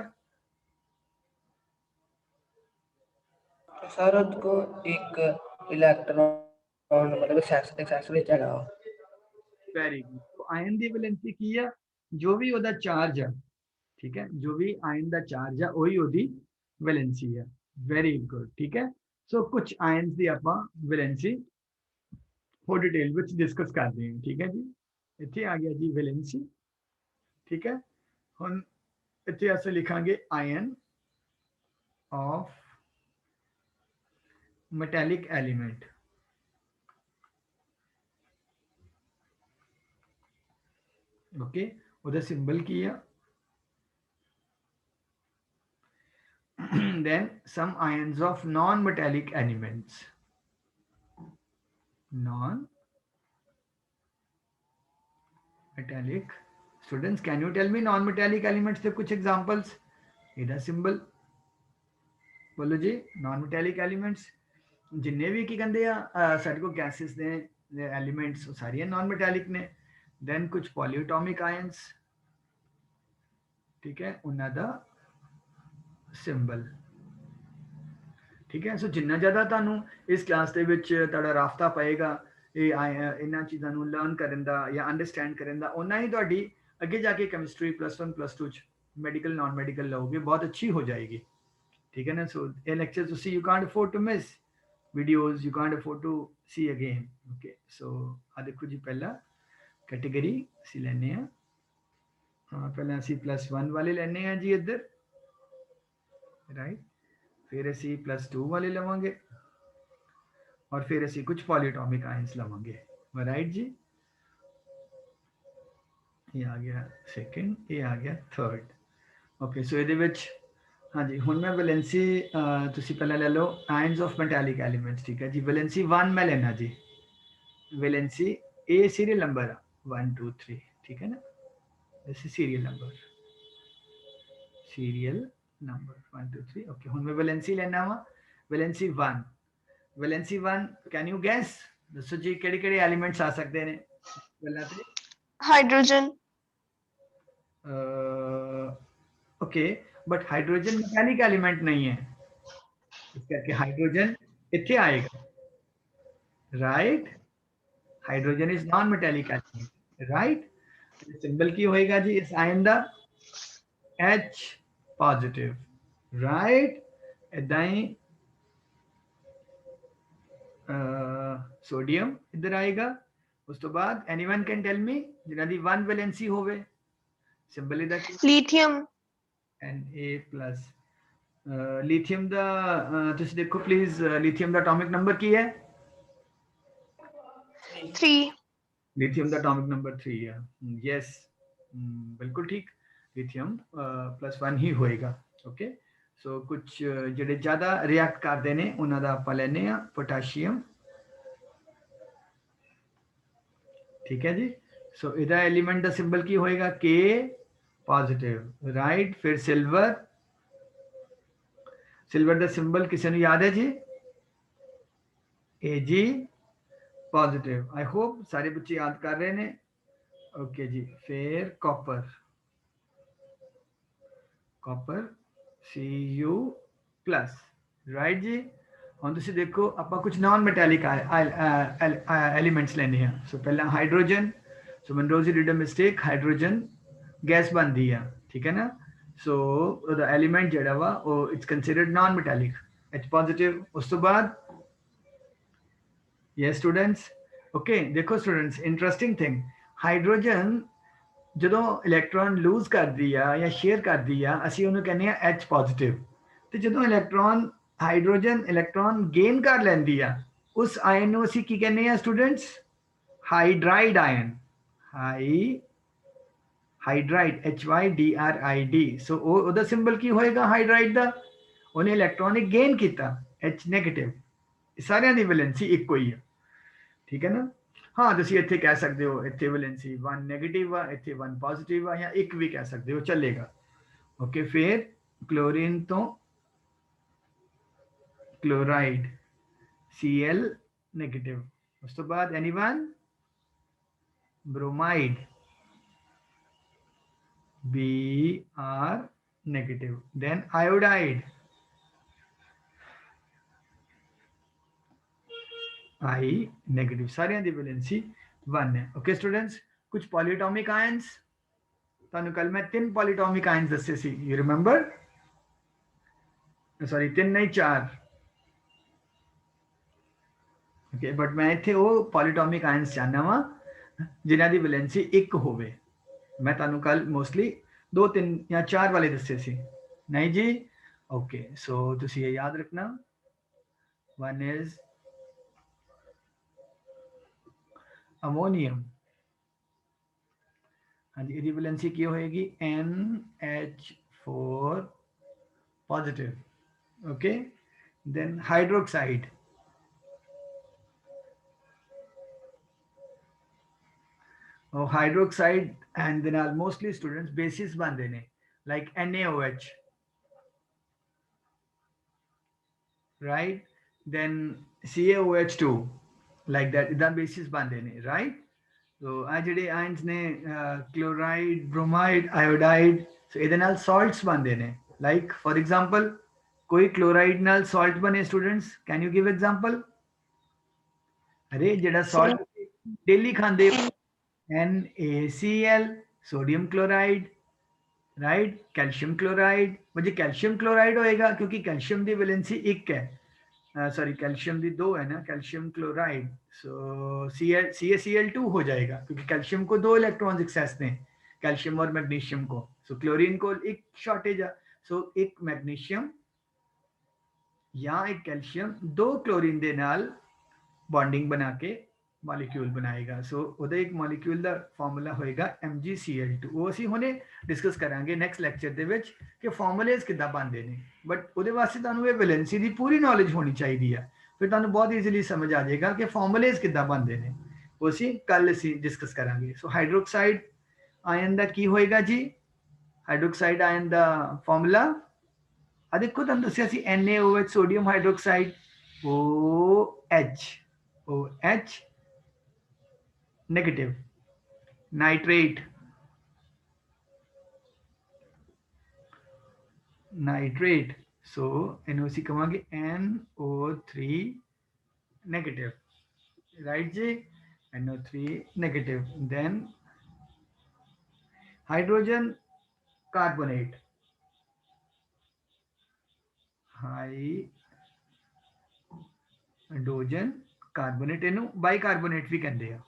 Speaker 4: सर उसको एक इलेक्ट्रॉन मतलब एक्सेस ਵਿੱਚ ਹੈਗਾ।
Speaker 1: Very good. तो आयन ਦੀ ਵੈਲੈਂਸੀ ਕੀ ਆ? ਜੋ ਵੀ ਉਹਦਾ ਚਾਰਜ ਆ, ਠੀਕ ਹੈ, ਜੋ ਵੀ ਆਇਨ ਦਾ ਚਾਰਜ ਆ ਉਹੀ ਉਹਦੀ ਵੈਲੈਂਸੀ ਆ। ਵੈਰੀ ਗੁੱਡ, ਠੀਕ ਹੈ। ਸੋ ਕੁਝ ਆਇਨਸ ਦੀ ਆਪਾਂ ਵੈਲੈਂਸੀ ਹੋਰ ਡਿਟੇਲ ਵਿੱਚ ਡਿਸਕਸ ਕਰਦੇ ਹਾਂ, ਠੀਕ ਹੈ ਜੀ। ਇੱਥੇ ਆ ਗਿਆ ਜੀ ਵੈਲੈਂਸੀ, ਠੀਕ ਹੈ। ਹੁਣ ਇੱਥੇ ਅਸੀਂ ਲਿਖਾਂਗੇ ion of metallic element. Okay, ਉਹਦਾ ਸਿੰਬਲ ਕੀ ਆ? then some ions of non-metallic elements, non-metallic students, can you tell me non-metallic elements the कुछ examples? ਇਹਦਾ ਸਿੰਬਲ बोलो जी। non-metallic elements जिन्ने भी की कहते हैं सारे को गैसेस ने एलिमेंट्स सारियां non-metallic ने। then कुछ polyatomic ions, ठीक है, उन्हों का सिंबल, ठीक है। सो जिन्ना ज़्यादा तुहानू इस क्लास के विच तुहाडा राफ्ता पएगा इन्हां चीज़ां नू लर्न करन दा या अंडरस्टैंड करन दा, उन्ना ही तुहाडी अगे जाके केमिस्ट्री +1 +2 च मेडिकल नॉन मेडिकल लोगे बहुत अच्छी हो जाएगी, ठीक है ना। सो ये लेक्चर तुसी you can't afford to miss, videos you can't afford to see again. Okay, so आ देखो जी पहला कैटेगरी असी लैने आ। हाँ, पहले असी +1 वाले लैने आ जी इधर, राइट। फिर असी +2 वाले लवांगे और फिर असी कुछ पॉलीएटॉमिक आयंस लवांगे, राइट जी। ये आ गया सेकंड, ये आ गया थर्ड। ओके, सो ये विच हाँ जी हुण मैं वैलेंसी तुसी पहले ले लो आयंस ऑफ मेटैलिक एलिमेंट्स, ठीक है जी। वैलेंसी 1 मैं लेना जी। वैलेंसी ए सीरियल नंबर 1 2 3, ठीक है ना। This is serial number 1 2 3। Okay, हुण मैं वैलेंसी लेना वा valency 1। Valency 1 can you gas दसो जी केड़े-केड़े एलिमेंट्स आ सकते हैं? पहला ते
Speaker 2: Hydrogen.
Speaker 1: Okay, but hydrogen mechanic element नहीं है, इस करके हाइड्रोजन इत्थे आएगा, right. Hydrogen is non metallic element, right. Symbol की होएगा जी इस आयन दा H positive, right? ਇਦਾਂ ਹੀ ਸੋਡੀਅਮ ਇੱਧਰ ਆਏਗਾ। ਉਸ ਤੋਂ ਬਾਅਦ ਐਨੀਵਨ ਕੈਨ ਟੈਲ ਮੀ ਜਿਨ੍ਹਾਂ ਦੀ 1 ਵੈਲੈਂਸੀ ਹੋਵੇ, ਸਿੰਬਲ ਇਹਦਾ ਕੀ?
Speaker 2: Lithium.
Speaker 1: Na+। ਲਿਥੀਅਮ ਦਾ ਤੁਸੀਂ ਦੇਖੋ ਪਲੀਜ਼, ਲਿਥੀਅਮ ਦਾ ਐਟੋਮਿਕ ਨੰਬਰ ਕੀ ਹੈ?
Speaker 2: 3.
Speaker 1: लिथियम ਦਾ ਐਟੋਮਿਕ ਨੰਬਰ 3 ਹੈ। ਯੈਸ, ਬਿਲਕੁਲ ਠੀਕ। ਲਿਥੀਅਮ +1 ਹੀ ਹੋਏਗਾ। ਓਕੇ, ਸੋ ਕੁਝ ਜਿਹੜੇ ਜ਼ਿਆਦਾ ਰਿਐਕਟ ਕਰਦੇ ਨੇ ਉਹਨਾਂ ਦਾ ਆਪਾਂ ਲੈਨੇ ਆ ਪੋਟਾਸ਼ੀਅਮ। ਠੀਕ ਹੈ ਜੀ। ਸੋ ਇਹਦਾ ਐਲੀਮੈਂਟ ਦਾ ਸਿੰਬਲ ਕੀ ਹੋਏਗਾ? K positive, right. ਫਿਰ ਸਿਲਵਰ, ਸਿਲਵਰ ਦਾ ਸਿੰਬਲ ਕਿਸੇ ਨੂੰ ਯਾਦ ਹੈ ਜੀ? Ag positive. ਆਈ ਹੋਪ ਸਾਰੇ ਬੱਚੇ ਯਾਦ ਕਰ ਰਹੇ ਨੇ। ਓਕੇ ਜੀ। ਫਿਰ ਕਾਪਰ, ਕਾਪਰ Cu+, ਰਾਈਟ ਜੀ। ਹੁਣ ਤੁਸੀਂ ਦੇਖੋ ਆਪਾਂ ਕੁਝ ਨਾਨ ਮੈਟੈਲਿਕ ਐਲੀਮੈਂਟਸ ਲੈਣੇ ਆ। ਸੋ ਪਹਿਲਾਂ ਹਾਈਡਰੋਜਨ। ਸੋ ਮਨਰੋਜ਼ੀ did a mistake, hydrogen gas ਬਣਦੀ ਆ, ਠੀਕ ਹੈ ਨਾ। ਸੋ ਉਹਦਾ ਐਲੀਮੈਂਟ ਜਿਹੜਾ ਵਾ ਉਹ it's considered non metallic, H positive. ਉਸ ਤੋਂ ਬਾਅਦ ਯੈਸ ਸਟੂਡੈਂਟਸ, ਓਕੇ ਦੇਖੋ ਸਟੂਡੈਂਟਸ, ਇੰਟਰਸਟਿੰਗ ਥਿੰਗ, ਹਾਈਡਰੋਜਨ ਜਦੋਂ ਇਲੈਕਟ੍ਰੋਨ ਲੂਜ਼ ਕਰਦੀ ਆ ਜਾਂ ਸ਼ੇਅਰ ਕਰਦੀ ਆ, ਅਸੀਂ ਉਹਨੂੰ ਕਹਿੰਦੇ ਆ H ਪੋਜ਼ਿਟਿਵ। ਤੇ ਜਦੋਂ ਇਲੈਕਟ੍ਰੋਨ, ਹਾਈਡਰੋਜਨ ਇਲੈਕਟ੍ਰੋਨ ਗੇਨ ਕਰ ਲੈਂਦੀ ਆ, ਉਸ ਆਇਨ ਨੂੰ ਅਸੀਂ ਕੀ ਕਹਿੰਦੇ ਆ ਸਟੂਡੈਂਟਸ? ਹਾਈਡਰਾਈਡ ਆਇਨ। ਹਾਈਡਰਾਈਡ, HYDRID। ਸੋ ਉਹਦਾ ਸਿੰਬਲ ਕੀ ਹੋਏਗਾ ਹਾਈਡਰਾਈਡ ਦਾ? ਉਹਨੇ ਇਲੈਕਟ੍ਰੋਨਿਕ ਗੇਨ ਕੀਤਾ, H ਨੈਗੇਟਿਵ। ਸਾਰਿਆਂ ਦੀ ਵੈਲੈਂਸੀ ਇੱਕੋ ਹੀ ਆ, ਠੀਕ ਹੈ ਨਾ। ਹਾਂ ਤੁਸੀਂ ਇੱਥੇ ਕਹਿ ਸਕਦੇ ਹੋ ਇੱਥੇ ਵੈਲੈਂਸੀ 1 ਨੈਗੇਟਿਵ ਆ, ਇੱਥੇ 1 ਪੋਜ਼ਿਟਿਵ ਆ, ਜਾਂ ਇੱਕ ਵੀ ਕਹਿ ਸਕਦੇ ਹੋ, ਚੱਲੇਗਾ। ਓਕੇ, ਫਿਰ ਕਲੋਰੀਨ ਤੋਂ ਕਲੋਰਾਈਡ Cl ਨੈਗੇਟਿਵ। ਉਸ ਤੋਂ ਬਾਅਦ anyone? Bromide Br negative. Then iodide I negative. ਸਾਰਿਆਂ ਦੀ ਵੈਲੈਂਸੀ 1 ਹੈ। ਓਕੇ ਸਟੂਡੈਂਟਸ, ਕੁਝ ਪੋਲੀਟੋਮਿਕ ਆਇਨਸ ਤੁਹਾਨੂੰ ਕੱਲ ਮੈਂ 3 ਪੋਲੀਟੋਮਿਕ ਆਇਨਸ ਦੱਸੇ ਸੀ, ਯੂ ਰਿਮੈਂਬਰ? ਸੌਰੀ 3 ਨਹੀਂ 4। ਓਕੇ, ਬਟ ਮੈਂ ਇੱਥੇ ਉਹ ਪੋਲੀਟੋਮਿਕ ਆਇਨਸ ਚਾਹਨਾ ਵਾ ਜਿਨ੍ਹਾਂ ਦੀ ਵੈਲੈਂਸੀ 1 ਹੋਵੇ। ਮੈਂ ਤੁਹਾਨੂੰ ਕੱਲ ਮੋਸਟਲੀ 2 3 ਜਾਂ 4 ਵਾਲੇ ਦੱਸੇ ਸੀ, ਨਹੀਂ ਜੀ? ਓਕੇ, ਸੋ ਤੁਸੀਂ ਇਹ ਯਾਦ ਰੱਖਣਾ। 1 ਇਜ਼ ਅਮੋਨੀਅਮ। ਹਾਂਜੀ, ਇਹਦੀ ਵੈਲੈਂਸੀ ਕੀ ਹੋਏਗੀ? NH4 positive. Okay, then hydroxide, hydroxide and then are mostly students bases bande ne, like NaOH, right? Then CaOH2, like that, idan bases bande ne, right? So aa jehde ions ne chloride, bromide, iodide, so ਇਹਦੇ ਨਾਲ salts ਬਣਦੇ ਨੇ, like for example ਕੋਈ chloride ਨਾਲ salt ਬਣੇ students, can you give example? ਅਰੇ ਜਿਹੜਾ salt daily ਖਾਂਦੇ ਹੋ, NaCl, sodium chloride, right? calcium chloride, वो जो calcium chloride होएगा क्योंकि calcium ਦੀ वैलेंसी 1 है, सॉरी कैल्शियम भी 2 है ना, कैल्शियम क्लोराइड, सो CaCl2 हो जाएगा क्योंकि कैल्शियम को 2 इलेक्ट्रॉन्स एक्सेस ने, कैल्शियम और मैग्नीशियम को। सो क्लोरीन को एक शॉर्टेज है, सो एक मैग्नीशियम या एक कैल्शियम 2 क्लोरीन ਦੇ ਨਾਲ बॉन्डिंग बना के ਮੋਲੀਕਿਊਲ ਬਣਾਏਗਾ। ਸੋ ਉਹਦਾ ਇੱਕ ਮੋਲੀਕਿਊਲ ਦਾ ਫਾਰਮੂਲਾ ਹੋਏਗਾ MgCl2। ਉਹ ਅਸੀਂ ਹੁਣੇ ਡਿਸਕਸ ਕਰਾਂਗੇ ਨੈਕਸਟ ਲੈਕਚਰ ਦੇ ਵਿੱਚ ਕਿ ਫਾਰਮੂਲੇਸ ਕਿੱਦਾਂ ਬਣਦੇ ਨੇ, ਬਟ ਉਹਦੇ ਵਾਸਤੇ ਤੁਹਾਨੂੰ ਇਹ ਵੈਲੈਂਸੀ ਦੀ ਪੂਰੀ ਨੌਲੇਜ ਹੋਣੀ ਚਾਹੀਦੀ ਆ, ਫਿਰ ਤੁਹਾਨੂੰ ਬਹੁਤ ਈਜ਼ੀਲੀ ਸਮਝ ਆ ਜਾਏਗਾ ਕਿ ਫਾਰਮੂਲੇਸ ਕਿੱਦਾਂ ਬਣਦੇ ਨੇ। ਉਹ ਅਸੀਂ ਕੱਲ ਅਸੀਂ ਡਿਸਕਸ ਕਰਾਂਗੇ। ਸੋ ਹਾਈਡਰੋਕਸਾਈਡ ਆਇਨ ਦਾ ਕੀ ਹੋਏਗਾ ਜੀ? ਹਾਈਡਰੋਕਸਾਈਡ ਆਇਨ ਦਾ ਫਾਰਮੂਲਾ ਆ ਦੇਖੋ, ਤੁਹਾਨੂੰ ਦੱਸਿਆ ਸੀ NaOH sodium hydroxide, OH negative, nitrate, so NOC कमांगे NO3 negative, right जी? NO3 negative, then hydrogen carbonate, hydrogen carbonate, ਇਹਨੂੰ ਬਾਈਕਾਰਬੋਨੇਟ ਵੀ ਕਹਿੰਦੇ ਆ।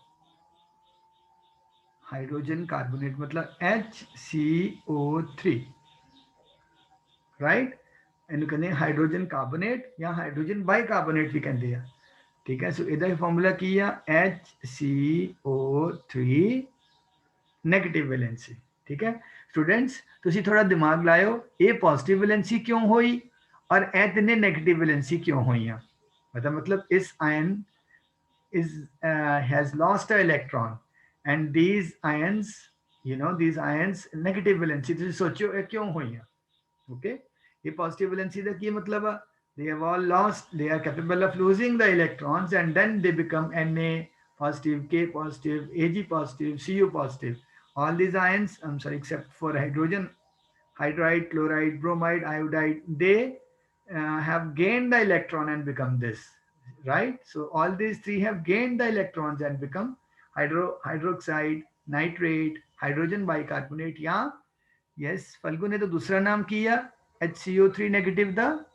Speaker 1: हाइड्रोजन कार्बोनेट मतलब HCO3, राइट। ਇਹਨੂੰ ਕਹਿੰਦੇ ਹਾਈਡਰੋਜਨ ਕਾਰਬੋਨੇਟ ਜਾਂ ਹਾਈਡਰੋਜਨ ਬਾਈਕਾਰਬੋਨੇਟ ਵੀ ਕਹਿੰਦੇ ਆ, ਠੀਕ ਹੈ। ਸੋ ਇਹਦਾ ਫਾਰਮੂਲਾ ਕੀ ਆ, HCO3 ਨੈਗੇਟਿਵ ਵੈਲੈਂਸੀ, ਠੀਕ ਹੈ। ਸਟੂडेंट्स ਤੁਸੀਂ ਥੋੜਾ ਦਿਮਾਗ ਲਾਇਓ, ਇਹ ਪੋਜ਼ਿਟਿਵ ਵੈਲੈਂਸੀ ਕਿਉਂ ਹੋਈ ਔਰ ਇਹ ਤਿੰਨੇ ਨੈਗੇਟਿਵ ਵੈਲੈਂਸੀ ਕਿਉਂ ਹੋਈਆਂ। मतलब इस ion has lost an electron and these ions, these ions negative valency, ਤੁਸੀਂ ਸੋਚਿਓ ਇਹ ਕਿਉਂ ਹੋਈਆਂ। okay, ਇਹ positive valency ਦਾ ਕੀ ਮਤਲਬ ਆ, they have all lost, they are capable of losing the electrons and then they become Na positive, K positive, Ag positive, Cu positive. All these ions, I'm sorry, except for hydrogen, hydride, chloride, bromide, iodide, they have gained the electron and become this, right? So all these three have gained the electrons and become hydroxide, nitrate, hydrogen bicarbonate, या yes, Phalgu ने तो दूसरा नाम किया HCO3 negative दा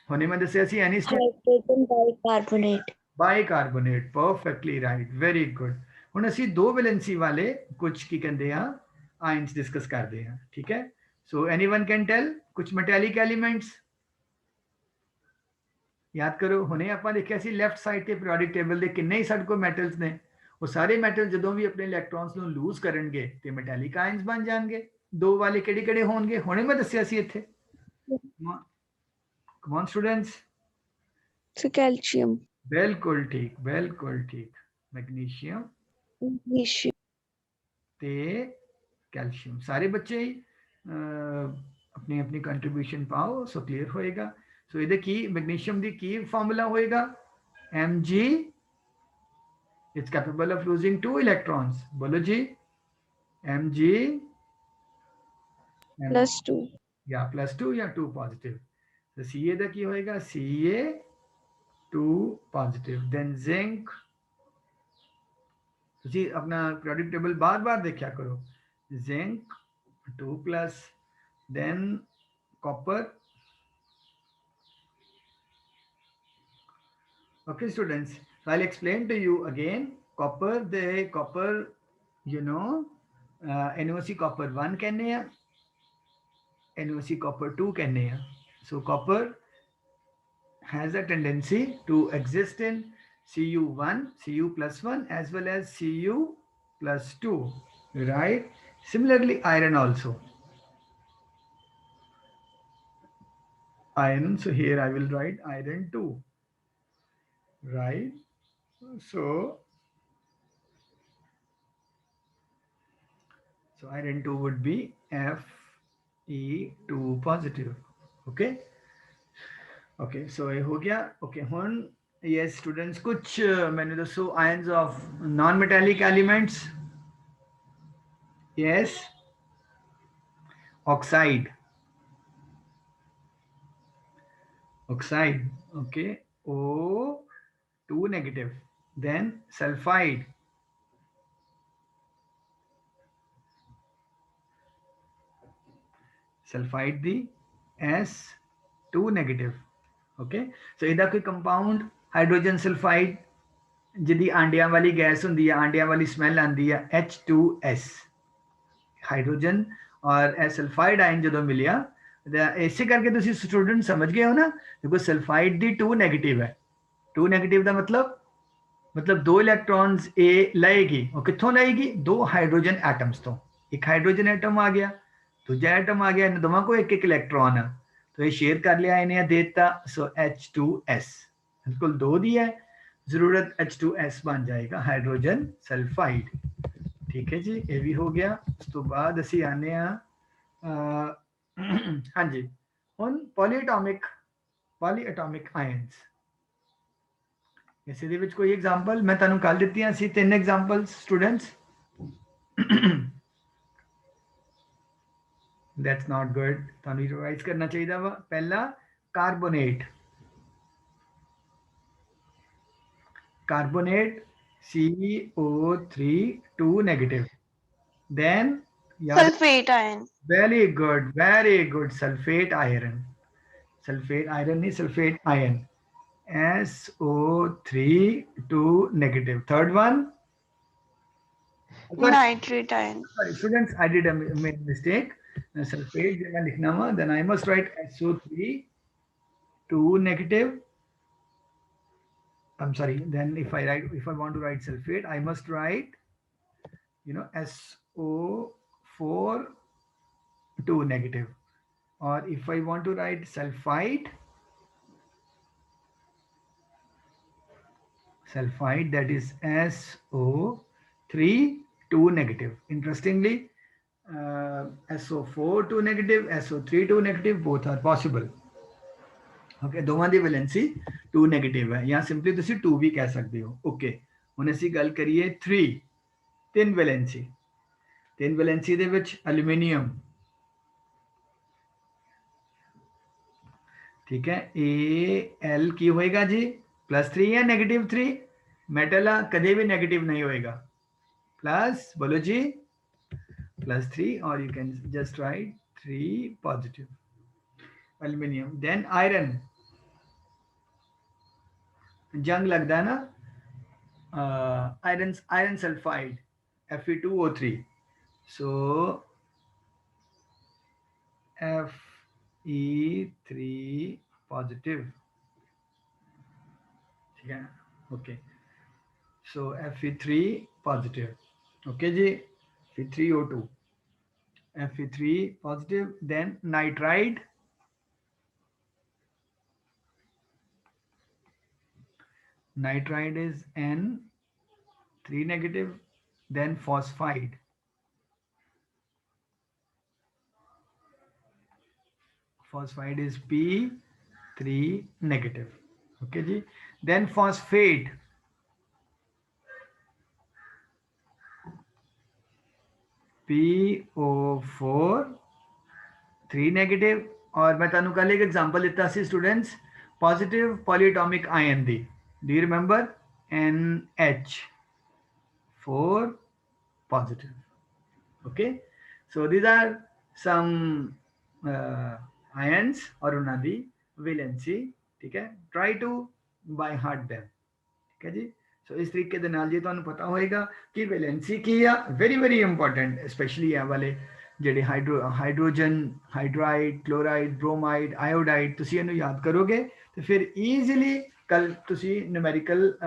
Speaker 1: होने में दसिया सी any
Speaker 2: hydrogen bicarbonate.
Speaker 1: Bicarbonate, perfectly right, very good. ਹੁਣ ਅਸੀਂ ਦੋ ਵੈਲੈਂਸੀ ਵਾਲੇ ਕੁਝ ਕੀ ਕਹਿੰਦੇ ਆ ਆਇਨਸ ਡਿਸਕਸ ਕਰਦੇ ਆ, ਠੀਕ ਹੈ। ਸੋ ਐਨੀਵਨ ਕੈਨ ਟੈਲ ਕੁਝ ਮੈਟੈਲਿਕ ਐਲੀਮੈਂਟਸ याद करो। ਹੁਣੇ ਆਪਾਂ ਦੇਖਿਆ ਸੀ ਲੈਫਟ ਸਾਈਡ ਤੇ ਪੀਰੀਓਡਿਕ ਟੇਬਲ ਦੇ ਕਿੰਨੇ ਹੀ ਸਾਡੇ ਕੋਲ ਮੈਟਲਸ ਨੇ, ਉਹ ਸਾਰੇ ਮੈਟਲ ਜਦੋਂ ਵੀ ਆਪਣੇ ਇਲੈਕਟ੍ਰॉन्स ਨੂੰ ਲੂਜ਼ ਕਰਨਗੇ ਤੇ ਮੈਟੈਲਿਕ ਆਇਨਸ ਬਣ ਜਾਣਗੇ। ਦੋ ਵਾਲੇ ਕਿਹੜੇ ਕਿਹੜੇ ਹੋਣਗੇ, ਹੁਣੇ ਮੈਂ ਦੱਸਿਆ ਸੀ ਇੱਥੇ। Come on students.
Speaker 2: कैल्शियम,
Speaker 1: ਬਿਲਕੁਲ ਠੀਕ, ਬਿਲकुल ठीक। मैग्नीशियम
Speaker 2: मैग्नीशियम,
Speaker 1: ਤੇ ਕੈਲਸ਼ੀਅਮ। ਸਾਰੇ ਬੱਚੇ ਆਪਣੀ ਆਪਣੀ ਕੰਟਰੀਬਿਊਸ਼ਨ ਪਾਓ, ਸੋ ਕਲੀਅਰ ਹੋਏਗਾ। ਸੋ ਇਹਦੇ ਕੀ ਮੈਗਨੀਸ਼ੀਅਮ ਦੀ ਕੀ ਫਾਰਮੂਲਾ ਹੋਏਗਾ, Mg, it's capable of losing 2 electrons, बोलो जी। Mg
Speaker 2: +2,
Speaker 1: या +2 या 2 पॉजिटिव। तो Ca ਦਾ ਕੀ ਹੋਏਗਾ, Ca2 पॉजिटिव। देन जिंक, ਤੁਸੀਂ ਆਪਣਾ ਪੀਰੀਓਡਿਕ ਟੇਬਲ ਬਾਰ-ਬਾਰ ਦੇਖਿਆ ਕਰੋ। Zinc 2+, then copper। Okay students, so I'll explain to you again. Copper, NOC copper 1 कहने हैं, NOC copper 2 कहने हैं। So copper has a tendency to exist in Cu1, Cu+1 as well as Cu+2, right? Similarly iron also, iron, so here I will write iron 2, right? So iron 2 would be Fe2 positive, okay? Okay, so ये हो गया। okay, ਹੁਣ yes students, कुछ मैंने दसो ions of non-metallic elements। yes, oxide, okay, O2 negative। then sulfide, the S2 negative, okay। so ਇਹਦਾ ਕੋਈ compound hydrogen sulphide ਜਿਹਦੀ ਆਂਡਿਆਂ ਵਾਲੀ ਗੈਸ ਹੁੰਦੀ ਹੈ, ਆਂਡਿਆਂ ਵਾਲੀ ਸਮੈਲ ਆਉਂਦੀ ਹੈ, H2S। ਹਾਈਡਰੋਜਨ ਔਰ ਇਹ ਸਲਫਾਈਡ ਆਇਨ ਜਦੋਂ ਮਿਲਿਆ, ਇਸੇ ਕਰਕੇ ਤੁਸੀਂ ਸਟੂਡੈਂਟ ਸਮਝ ਗਏ ਹੋ ਨਾ, ਦੇਖੋ ਸਲਫਾਈਡ ਦੀ 2 ਨੈਗੇਟਿਵ ਹੈ। 2 ਨੈਗੇਟਿਵ ਦਾ मतलब 2 ਇਲੈਕਟ੍ਰॉन्स ਇਹ ਲਏਗੀ। ਉਹ ਕਿੱਥੋਂ ਲਏਗੀ, 2 ਹਾਈਡਰੋਜਨ ਐਟम्स ਤੋਂ। ਇੱਕ ਹਾਈਡਰੋਜਨ ਐਟਮ ਆ ਗਿਆ, दूजा एटम आ गया, इन दोनों को एक एक इलेक्ट्रॉन है, तो ये शेयर कर लिया, इन्हें देता। सो H2S बिल्कुल 2 दिया है, जरूरत H2S बन जाएगा हाइड्रोजन सल्फाइड, ठीक है जी। ये भी हो गया। उस तो बाद असी आने हाँ जी, हुण पॉलीएटॉमिक आयंस। इस कोई एग्जाम्पल मैं तुहानू कल दित्तियां सी 3 examples students. That's not good, ਤੁਹਾਨੂੰ ਰਿਵਾਈਜ਼ ਕਰਨਾ ਚਾਹੀਦਾ ਵਾ। ਪਹਿਲਾ ਕਾਰਬੋਨੇਟ, CO3 2 negative। then याद है?
Speaker 5: Sulfate ion.
Speaker 1: Very good, sulphate iron, sulphate iron नहीं, sulphate ion, SO3 2 negative. Third one,
Speaker 5: Nitrate ion.
Speaker 1: sorry students, I did a mistake. Sulfate जगह लिखना हुआ, then I must write SO3 2 negative. I'm sorry, then if I want to write sulfate, I must write, you know, SO4 2 negative. Or if I want to write sulfide, that is SO3 2 negative. Interestingly, SO4 2 negative, SO3 2 negative, both are possible. Okay, ਦੋਵਾਂ ਦੀ valency 2 negative ਹੈ, ਜਾਂ simply ਤੁਸੀਂ 2 ਵੀ ਕਹਿ ਸਕਦੇ ਹੋ। Okay, ਹੁਣ ਅਸੀਂ ਗੱਲ ਕਰੀਏ 3 ਤਿੰਨ ਵੈਲੈਂਸੀ ਦੇ ਵਿੱਚ ਐਲੂਮੀਨੀਅਮ, ਠੀਕ ਹੈ, Al ਕੀ ਹੋਏਗਾ ਜੀ, +3 ਜਾਂ -3, ਮੈਟਲ ਆ ਕਦੇ ਵੀ ਨੈਗੇਟਿਵ ਨਹੀਂ ਹੋਏਗਾ, प्लस बोलो जी +3, और you can just write 3 positive aluminium. Then iron, जंग लगता है ना, iron sulfide Fe2O3, so Fe3 positive, ठीक है, okay, so Fe3 positive, okay ji, Fe3O2, Fe3 positive. Then nitride, is N3 negative. Then phosphide, is P3 negative, okay ji. Then phosphate, PO4 3 negative. और मैं तुहानू कल एक example दिता सी students, positive polyatomic ion दी, do you remember, NH4 positive, okay. So these are some ions और उन्हां दी वैलेंसी, ठीक है, try to by heart them, ठीक है जी. सो इस तरीके दे नाल जी तुहानू पता होएगा कि वैलेंसी की आ, वेरी इंपॉर्टेंट, स्पेशली ये वाले ਜਿਹੜੇ ਹਾਈਡਰੋਜਨ, ਹਾਈਡਰਾਈਡ, ਕਲੋਰਾਈਡ, ਬ੍ਰੋਮਾਈਡ, ਆਇਓਡਾਈਡ, ਤੁਸੀਂ ਇਹਨੂੰ ਯਾਦ ਕਰੋਗੇ ਤੇ ਫਿਰ ਈਜ਼ੀਲੀ ਕੱਲ ਤੁਸੀਂ ਨਿਊਮੈਰੀਕਲ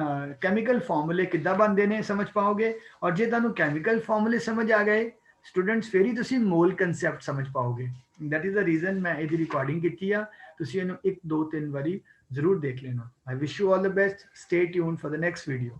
Speaker 1: ਕੈਮੀਕਲ ਫਾਰਮੂਲੇ ਕਿੱਦਾਂ ਬਣਦੇ ਨੇ ਸਮਝ ਪਾਓਗੇ। ਔਰ ਜੇ ਤੁਹਾਨੂੰ ਕੈਮੀਕਲ ਫਾਰਮੂਲੇ ਸਮਝ ਆ ਗਏ ਸਟੂਡੈਂਟਸ, ਫਿਰ ਹੀ ਤੁਸੀਂ ਮੋਲ ਕਨਸੈਪਟ ਸਮਝ ਪਾਓਗੇ। ਦੈਟ ਇਜ਼ ਦ ਰੀਜ਼ਨ ਮੈਂ ਇਹਦੀ ਰਿਕਾਰਡਿੰਗ ਕੀਤੀ ਆ, ਤੁਸੀਂ ਇਹਨੂੰ 1 2 3 ਵਾਰੀ ਜ਼ਰੂਰ ਦੇਖ ਲੈਣਾ। I wish you all the best, stay tuned for the next video.